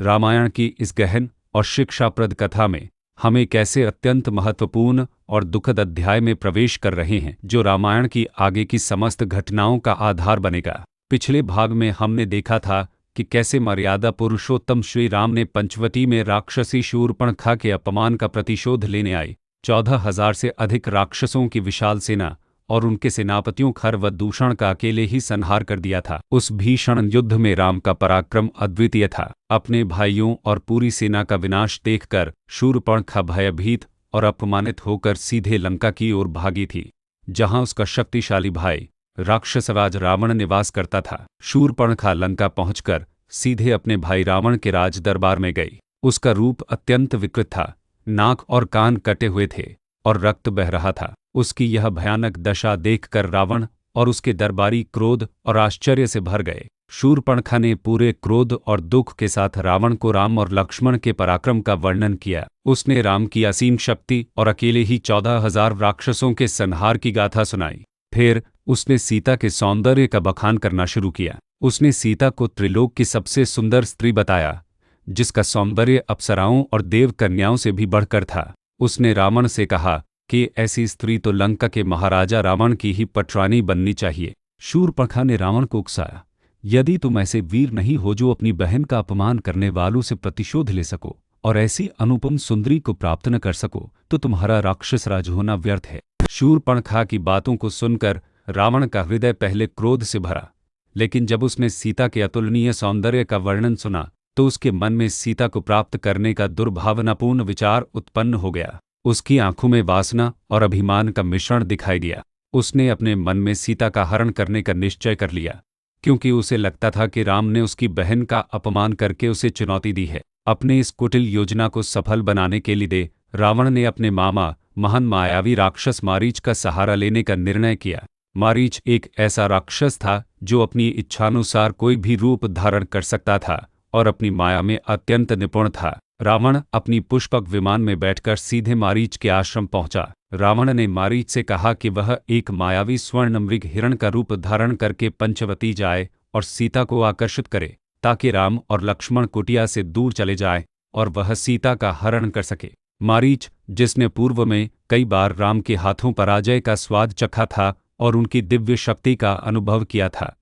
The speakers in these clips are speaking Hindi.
रामायण की इस गहन और शिक्षाप्रद कथा में हम एक ऐसे अत्यंत महत्वपूर्ण और दुखद अध्याय में प्रवेश कर रहे हैं जो रामायण की आगे की समस्त घटनाओं का आधार बनेगा। पिछले भाग में हमने देखा था कि कैसे मर्यादा पुरुषोत्तम श्री राम ने पंचवटी में राक्षसी शूर्पणखा के अपमान का प्रतिशोध लेने आई 14,000 से अधिक राक्षसों की विशाल सेना और उनके सेनापतियों खर व दूषण का अकेले ही संहार कर दिया था। उस भीषण युद्ध में राम का पराक्रम अद्वितीय था। अपने भाइयों और पूरी सेना का विनाश देखकर शूर्पणखा भयभीत और अपमानित होकर सीधे लंका की ओर भागी थी, जहां उसका शक्तिशाली भाई राक्षसराज रावण निवास करता था। शूर्पणखा लंका पहुंचकर सीधे अपने भाई रावण के राज दरबार में गई। उसका रूप अत्यंत विकृत था, नाक और कान कटे हुए थे और रक्त बह रहा था। उसकी यह भयानक दशा देखकर रावण और उसके दरबारी क्रोध और आश्चर्य से भर गए। शूर्पणखा ने पूरे क्रोध और दुख के साथ रावण को राम और लक्ष्मण के पराक्रम का वर्णन किया। उसने राम की असीम शक्ति और अकेले ही 14,000 राक्षसों के संहार की गाथा सुनाई। फिर उसने सीता के सौंदर्य का बखान करना शुरू किया। उसने सीता को त्रिलोक की सबसे सुंदर स्त्री बताया, जिसका सौंदर्य अप्सराओं और देव कन्याओं से भी बढ़कर था। उसने रावण से कहा कि ऐसी स्त्री तो लंका के महाराजा रावण की ही पटरानी बननी चाहिए। शूर्पणखा ने रावण को उकसाया, यदि तुम ऐसे वीर नहीं हो जो अपनी बहन का अपमान करने वालों से प्रतिशोध ले सको और ऐसी अनुपम सुंदरी को प्राप्त न कर सको, तो तुम्हारा राक्षस राज होना व्यर्थ है। शूर्पणखा की बातों को सुनकर रावण का हृदय पहले क्रोध से भरा, लेकिन जब उसने सीता के अतुलनीय सौंदर्य का वर्णन सुना तो उसके मन में सीता को प्राप्त करने का दुर्भावनापूर्ण विचार उत्पन्न हो गया। उसकी आंखों में वासना और अभिमान का मिश्रण दिखाई दिया। उसने अपने मन में सीता का हरण करने का निश्चय कर लिया, क्योंकि उसे लगता था कि राम ने उसकी बहन का अपमान करके उसे चुनौती दी है। अपने इस कुटिल योजना को सफल बनाने के लिए रावण ने अपने मामा महान मायावी राक्षस मारीच का सहारा लेने का निर्णय किया। मारीच एक ऐसा राक्षस था जो अपनी इच्छानुसार कोई भी रूप धारण कर सकता था और अपनी माया में अत्यंत निपुण था। रावण अपनी पुष्पक विमान में बैठकर सीधे मारीच के आश्रम पहुंचा। रावण ने मारीच से कहा कि वह एक मायावी स्वर्ण मृग हिरण का रूप धारण करके पंचवती जाए और सीता को आकर्षित करे, ताकि राम और लक्ष्मण कुटिया से दूर चले जाएं और वह सीता का हरण कर सके। मारीच, जिसने पूर्व में कई बार राम के हाथों पराजय का स्वाद चखा था और उनकी दिव्य शक्ति का अनुभव किया था,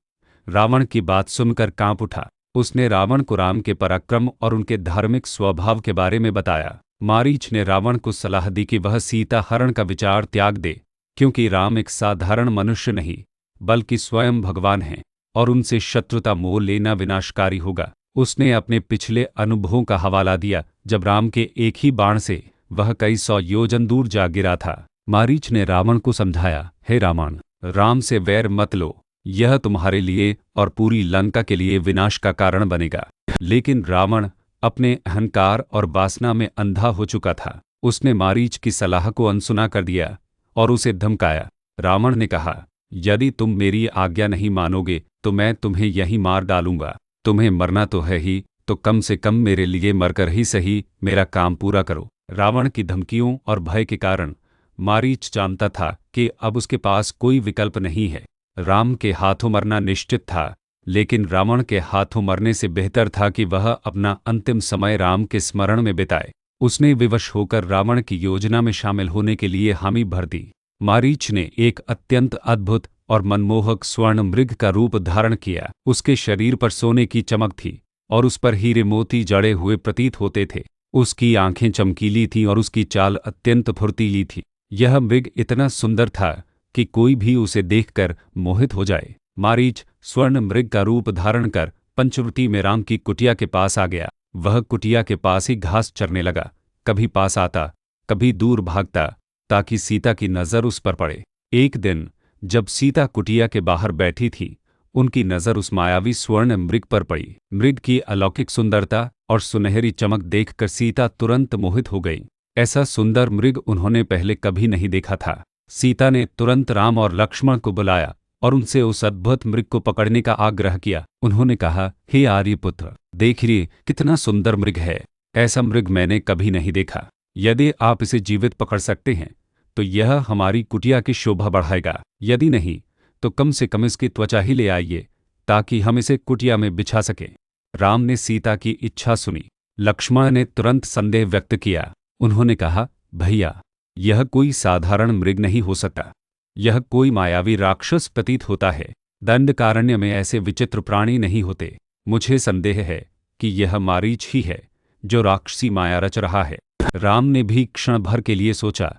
रावण की बात सुनकर कांप उठा। उसने रावण को राम के पराक्रम और उनके धार्मिक स्वभाव के बारे में बताया। मारीच ने रावण को सलाह दी कि वह सीता हरण का विचार त्याग दे, क्योंकि राम एक साधारण मनुष्य नहीं बल्कि स्वयं भगवान हैं और उनसे शत्रुता मोल लेना विनाशकारी होगा। उसने अपने पिछले अनुभवों का हवाला दिया, जब राम के एक ही बाण से वह कई 100 योजन दूर जा गिरा था। मारीच ने रावण को समझाया, हे रावण, राम से वैर मत लो, यह तुम्हारे लिए और पूरी लंका के लिए विनाश का कारण बनेगा। लेकिन रावण अपने अहंकार और वासना में अंधा हो चुका था। उसने मारीच की सलाह को अनसुना कर दिया और उसे धमकाया। रावण ने कहा, यदि तुम मेरी आज्ञा नहीं मानोगे तो मैं तुम्हें यहीं मार डालूंगा। तुम्हें मरना तो है ही, तो कम से कम मेरे लिए मरकर ही सही मेरा काम पूरा करो। रावण की धमकियों और भय के कारण मारीच जानता था कि अब उसके पास कोई विकल्प नहीं है। राम के हाथों मरना निश्चित था, लेकिन रावण के हाथों मरने से बेहतर था कि वह अपना अंतिम समय राम के स्मरण में बिताए। उसने विवश होकर रावण की योजना में शामिल होने के लिए हामी भर दी। मारीच ने एक अत्यंत अद्भुत और मनमोहक स्वर्ण मृग का रूप धारण किया। उसके शरीर पर सोने की चमक थी और उस पर हीरे मोती जड़े हुए प्रतीत होते थे। उसकी आंखें चमकीली थीं और उसकी चाल अत्यंत फुर्तीली थी। यह मृग इतना सुंदर था कि कोई भी उसे देखकर मोहित हो जाए। मारीच स्वर्ण मृग का रूप धारण कर पंचवटी में राम की कुटिया के पास आ गया। वह कुटिया के पास ही घास चरने लगा, कभी पास आता कभी दूर भागता, ताकि सीता की नज़र उस पर पड़े। एक दिन जब सीता कुटिया के बाहर बैठी थी, उनकी नज़र उस मायावी स्वर्ण मृग पर पड़ी। मृग की अलौकिक सुंदरता और सुनहरी चमक देखकर सीता तुरंत मोहित हो गई। ऐसा सुंदर मृग उन्होंने पहले कभी नहीं देखा था। सीता ने तुरंत राम और लक्ष्मण को बुलाया और उनसे उस अद्भुत मृग को पकड़ने का आग्रह किया। उन्होंने कहा, हे आर्यपुत्र, देखिए कितना सुंदर मृग है। ऐसा मृग मैंने कभी नहीं देखा। यदि आप इसे जीवित पकड़ सकते हैं तो यह हमारी कुटिया की शोभा बढ़ाएगा। यदि नहीं तो कम से कम इसकी त्वचा ही ले आइए, ताकि हम इसे कुटिया में बिछा सकें। राम ने सीता की इच्छा सुनी। लक्ष्मण ने तुरंत संदेह व्यक्त किया। उन्होंने कहा, भैया, यह कोई साधारण मृग नहीं हो सकता। यह कोई मायावी राक्षस प्रतीत होता है। दंडकारण्य में ऐसे विचित्र प्राणी नहीं होते। मुझे संदेह है कि यह मारीच ही है जो राक्षसी माया रच रहा है। राम ने भी क्षण भर के लिए सोचा,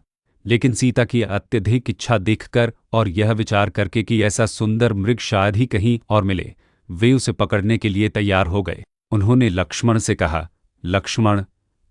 लेकिन सीता की अत्यधिक इच्छा देखकर और यह विचार करके कि ऐसा सुंदर मृग शायद ही कहीं और मिले, वे उसे पकड़ने के लिए तैयार हो गए। उन्होंने लक्ष्मण से कहा, लक्ष्मण,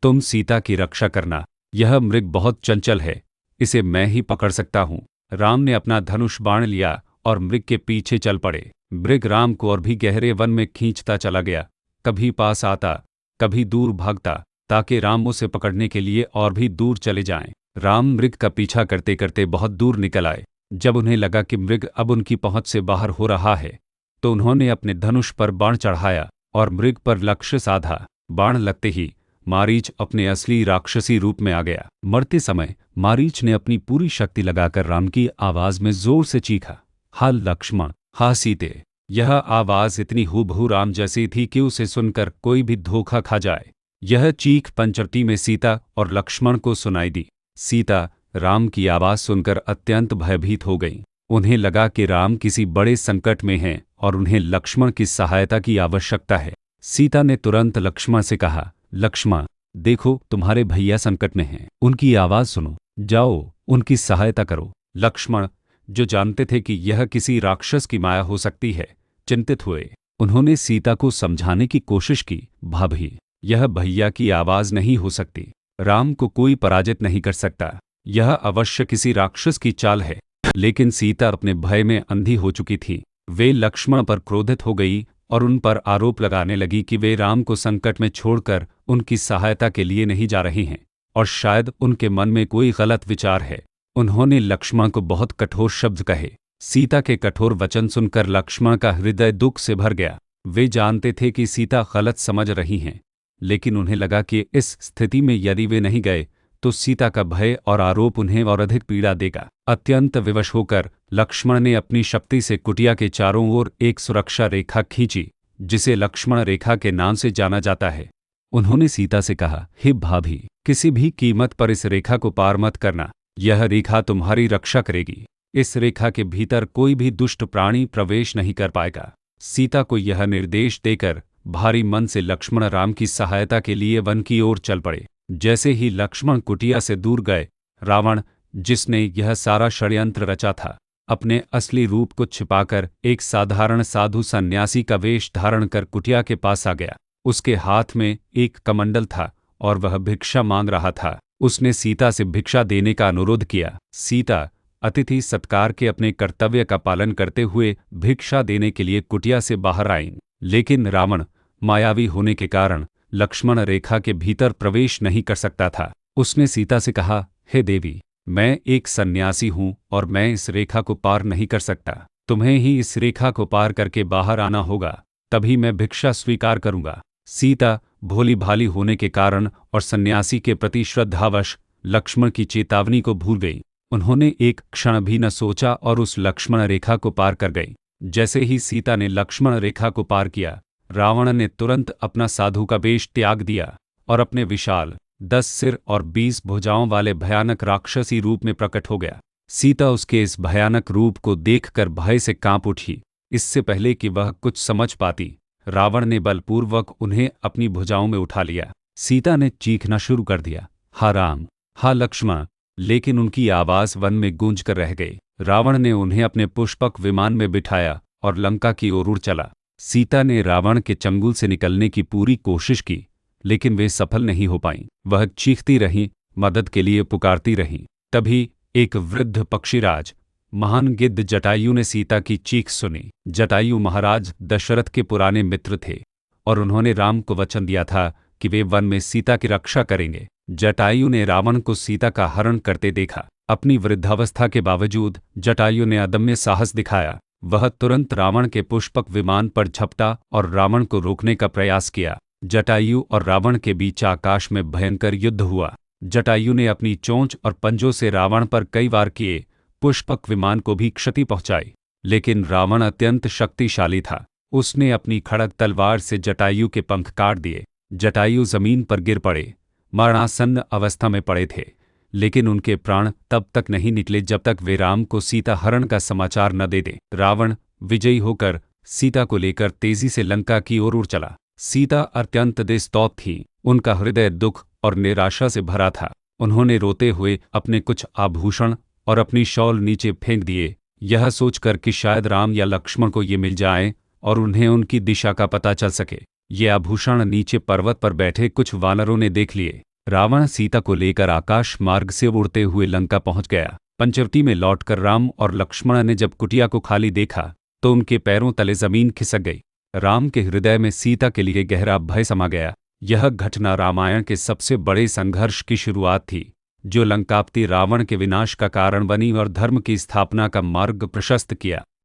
तुम सीता की रक्षा करना। यह मृग बहुत चंचल है, इसे मैं ही पकड़ सकता हूँ। राम ने अपना धनुष बाण लिया और मृग के पीछे चल पड़े। मृग राम को और भी गहरे वन में खींचता चला गया। कभी पास आता, कभी दूर भागता, ताकि राम उसे पकड़ने के लिए और भी दूर चले जाएं। राम मृग का पीछा करते करते बहुत दूर निकल आए। जब उन्हें लगा कि मृग अब उनकी पहुंच से बाहर हो रहा है, तो उन्होंने अपने धनुष पर बाण चढ़ाया और मृग पर लक्ष्य साधा। बाण लगते ही मारीच अपने असली राक्षसी रूप में आ गया। मरते समय मारीच ने अपनी पूरी शक्ति लगाकर राम की आवाज में जोर से चीखा, हा लक्ष्मण, हा सीते। यह आवाज इतनी हूबहू राम जैसी थी कि उसे सुनकर कोई भी धोखा खा जाए। यह चीख पंचवटी में सीता और लक्ष्मण को सुनाई दी। सीता राम की आवाज सुनकर अत्यंत भयभीत हो गईं। उन्हें लगा कि राम किसी बड़े संकट में हैं और उन्हें लक्ष्मण की सहायता की आवश्यकता है। सीता ने तुरंत लक्ष्मण से कहा, लक्ष्मण, देखो तुम्हारे भैया संकट में हैं, उनकी आवाज सुनो, जाओ उनकी सहायता करो। लक्ष्मण, जो जानते थे कि यह किसी राक्षस की माया हो सकती है, चिंतित हुए। उन्होंने सीता को समझाने की कोशिश की, भाभी, यह भैया की आवाज नहीं हो सकती। राम को कोई पराजित नहीं कर सकता। यह अवश्य किसी राक्षस की चाल है। लेकिन सीता अपने भय में अंधी हो चुकी थी। वे लक्ष्मण पर क्रोधित हो गई और उन पर आरोप लगाने लगी कि वे राम को संकट में छोड़कर उनकी सहायता के लिए नहीं जा रहे हैं और शायद उनके मन में कोई गलत विचार है। उन्होंने लक्ष्मण को बहुत कठोर शब्द कहे। सीता के कठोर वचन सुनकर लक्ष्मण का हृदय दुख से भर गया। वे जानते थे कि सीता गलत समझ रही हैं, लेकिन उन्हें लगा कि इस स्थिति में यदि वे नहीं गए तो सीता का भय और आरोप उन्हें और अधिक पीड़ा देगा। अत्यंत विवश होकर लक्ष्मण ने अपनी शक्ति से कुटिया के चारों ओर एक सुरक्षा रेखा खींची, जिसे लक्ष्मण रेखा के नाम से जाना जाता है। उन्होंने सीता से कहा, हे भाभी, किसी भी कीमत पर इस रेखा को पार मत करना। यह रेखा तुम्हारी रक्षा करेगी। इस रेखा के भीतर कोई भी दुष्ट प्राणी प्रवेश नहीं कर पाएगा। सीता को यह निर्देश देकर भारी मन से लक्ष्मण राम की सहायता के लिए वन की ओर चल पड़े। जैसे ही लक्ष्मण कुटिया से दूर गए, रावण, जिसने यह सारा षड्यंत्र रचा था, अपने असली रूप को छिपाकर एक साधारण साधु सन्यासी का वेश धारण कर कुटिया के पास आ गया। उसके हाथ में एक कमंडल था और वह भिक्षा मांग रहा था। उसने सीता से भिक्षा देने का अनुरोध किया। सीता अतिथि सत्कार के अपने कर्तव्य का पालन करते हुए भिक्षा देने के लिए कुटिया से बाहर आईं। लेकिन रावण मायावी होने के कारण लक्ष्मण रेखा के भीतर प्रवेश नहीं कर सकता था। उसने सीता से कहा, हे देवी, मैं एक सन्यासी हूँ और मैं इस रेखा को पार नहीं कर सकता। तुम्हें ही इस रेखा को पार करके बाहर आना होगा, तभी मैं भिक्षा स्वीकार करूँगा। सीता भोली भाली होने के कारण और सन्यासी के प्रति श्रद्धावश लक्ष्मण की चेतावनी को भूल गई। उन्होंने एक क्षण भी न सोचा और उस लक्ष्मण रेखा को पार कर गई। जैसे ही सीता ने लक्ष्मण रेखा को पार किया, रावण ने तुरंत अपना साधु का वेश त्याग दिया और अपने विशाल 10 सिर और 20 भुजाओं वाले भयानक राक्षसी रूप में प्रकट हो गया। सीता उसके इस भयानक रूप को देखकर भय से कांप उठी। इससे पहले कि वह कुछ समझ पाती, रावण ने बलपूर्वक उन्हें अपनी भुजाओं में उठा लिया। सीता ने चीखना शुरू कर दिया, हा राम, हा लक्ष्मण, लेकिन उनकी आवाज वन में गूंज कर रह गई। रावण ने उन्हें अपने पुष्पक विमान में बिठाया और लंका की ओर उड़ चला। सीता ने रावण के चंगुल से निकलने की पूरी कोशिश की, लेकिन वे सफल नहीं हो पाईं। वह चीखती रहीं, मदद के लिए पुकारती रहीं। तभी एक वृद्ध पक्षीराज महान गिद्ध जटायु ने सीता की चीख सुनी। जटायु महाराज दशरथ के पुराने मित्र थे और उन्होंने राम को वचन दिया था कि वे वन में सीता की रक्षा करेंगे। जटायु ने रावण को सीता का हरण करते देखा। अपनी वृद्धावस्था के बावजूद जटायु ने अदम्य साहस दिखाया। वह तुरंत रावण के पुष्पक विमान पर झपटा और रावण को रोकने का प्रयास किया। जटायु और रावण के बीच आकाश में भयंकर युद्ध हुआ। जटायु ने अपनी चोंच और पंजों से रावण पर कई वार किए, पुष्पक विमान को भी क्षति पहुंचाई। लेकिन रावण अत्यंत शक्तिशाली था। उसने अपनी खड़ग तलवार से जटायु के पंख काट दिए। जटायु जमीन पर गिर पड़े, मरणासन्न अवस्था में पड़े थे, लेकिन उनके प्राण तब तक नहीं निकले जब तक वे राम को सीता हरण का समाचार न दे दें। रावण विजयी होकर सीता को लेकर तेजी से लंका की ओर उड़ चला। सीता अत्यंत बेस्तौत थी, उनका हृदय दुख और निराशा से भरा था। उन्होंने रोते हुए अपने कुछ आभूषण और अपनी शॉल नीचे फेंक दिए, यह सोचकर कि शायद राम या लक्ष्मण को ये मिल जाए और उन्हें उनकी दिशा का पता चल सके। ये आभूषण नीचे पर्वत पर बैठे कुछ वानरों ने देख लिए। रावण सीता को लेकर आकाश मार्ग से उड़ते हुए लंका पहुंच गया। पंचवटी में लौटकर राम और लक्ष्मण ने जब कुटिया को खाली देखा तो उनके पैरों तले जमीन खिसक गई। राम के हृदय में सीता के लिए गहरा भय समा गया। यह घटना रामायण के सबसे बड़े संघर्ष की शुरुआत थी, जो लंकापति रावण के विनाश का कारण बनी और धर्म की स्थापना का मार्ग प्रशस्त किया।